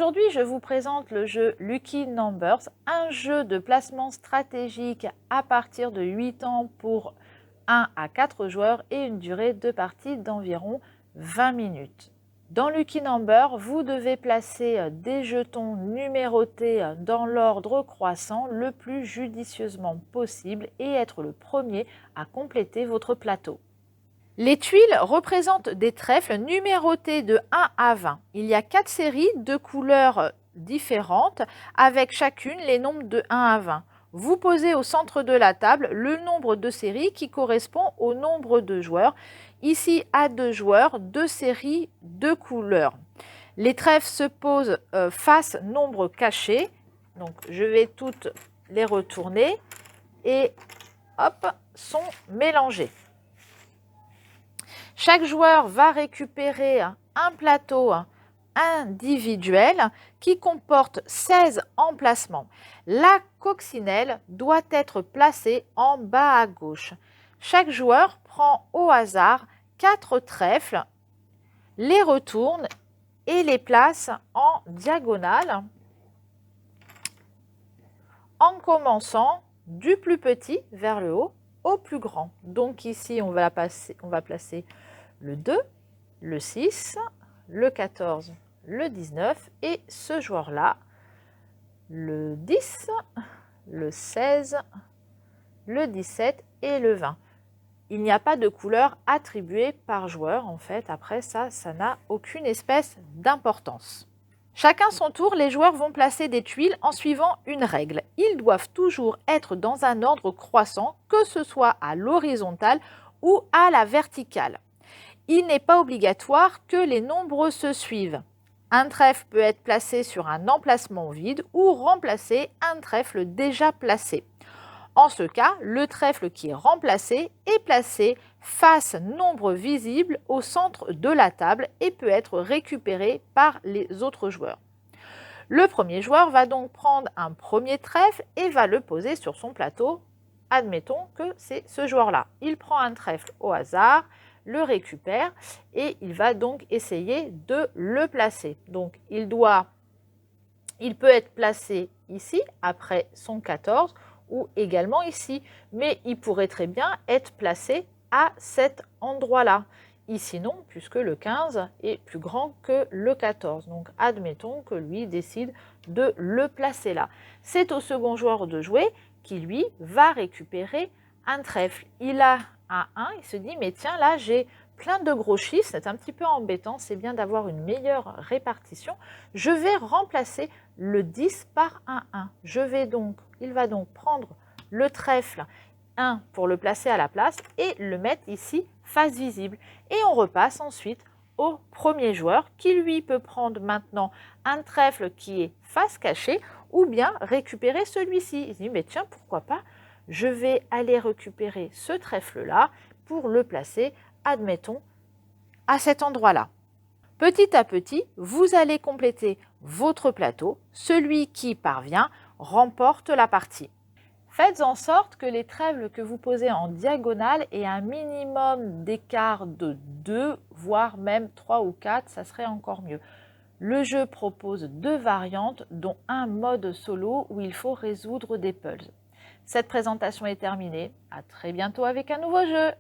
Aujourd'hui, je vous présente le jeu Lucky Numbers, un jeu de placement stratégique à partir de 8 ans pour 1 à 4 joueurs et une durée de partie d'environ 20 minutes. Dans Lucky Number, vous devez placer des jetons numérotés dans l'ordre croissant le plus judicieusement possible et être le premier à compléter votre plateau. Les tuiles représentent des trèfles numérotés de 1 à 20. Il y a 4 séries de couleurs différentes avec chacune les nombres de 1 à 20. Vous posez au centre de la table le nombre de séries qui correspond au nombre de joueurs. Ici, à 2 joueurs, 2 séries de couleurs. Les trèfles se posent face nombre caché. Donc, je vais toutes les retourner et hop, sont mélangées. Chaque joueur va récupérer un plateau individuel qui comporte 16 emplacements. La coccinelle doit être placée en bas à gauche. Chaque joueur prend au hasard 4 trèfles, les retourne et les place en diagonale en commençant du plus petit vers le haut au plus grand. Donc ici, on va placer le 2, le 6, le 14, le 19 et ce joueur-là, le 10, le 16, le 17 et le 20. Il n'y a pas de couleur attribuée par joueur. En fait, après ça n'a aucune espèce d'importance. Chacun son tour, les joueurs vont placer des tuiles en suivant une règle. Ils doivent toujours être dans un ordre croissant, que ce soit à l'horizontale ou à la verticale. Il n'est pas obligatoire que les nombres se suivent. Un trèfle peut être placé sur un emplacement vide ou remplacer un trèfle déjà placé. En ce cas, le trèfle qui est remplacé est placé face nombre visible au centre de la table et peut être récupéré par les autres joueurs. Le premier joueur va donc prendre un premier trèfle et va le poser sur son plateau. Admettons que c'est ce joueur-là. Il prend un trèfle au hasard, le récupère et il va donc essayer de le placer. Donc il peut être placé ici après son 14 ou également ici, mais il pourrait très bien être placé à cet endroit-là. Ici non, puisque le 15 est plus grand que le 14. Donc admettons que lui décide de le placer là. C'est au second joueur de jouer qui lui va récupérer un trèfle. Il a un 1, il se dit mais tiens là j'ai plein de gros chiffres, c'est un petit peu embêtant, c'est bien d'avoir une meilleure répartition. Je vais remplacer le 10 par un 1. Il va donc prendre le trèfle 1 pour le placer à la place et le mettre ici face visible. Et on repasse ensuite au premier joueur qui lui peut prendre maintenant un trèfle qui est face cachée ou bien récupérer celui-ci. Il se dit mais tiens pourquoi pas, je vais aller récupérer ce trèfle-là pour le placer, admettons, à cet endroit-là. Petit à petit, vous allez compléter votre plateau. Celui qui parvient remporte la partie. Faites en sorte que les trèfles que vous posez en diagonale aient un minimum d'écart de 2, voire même 3 ou 4, ça serait encore mieux. Le jeu propose 2 variantes, dont un mode solo où il faut résoudre des puzzles. Cette présentation est terminée. À très bientôt avec un nouveau jeu.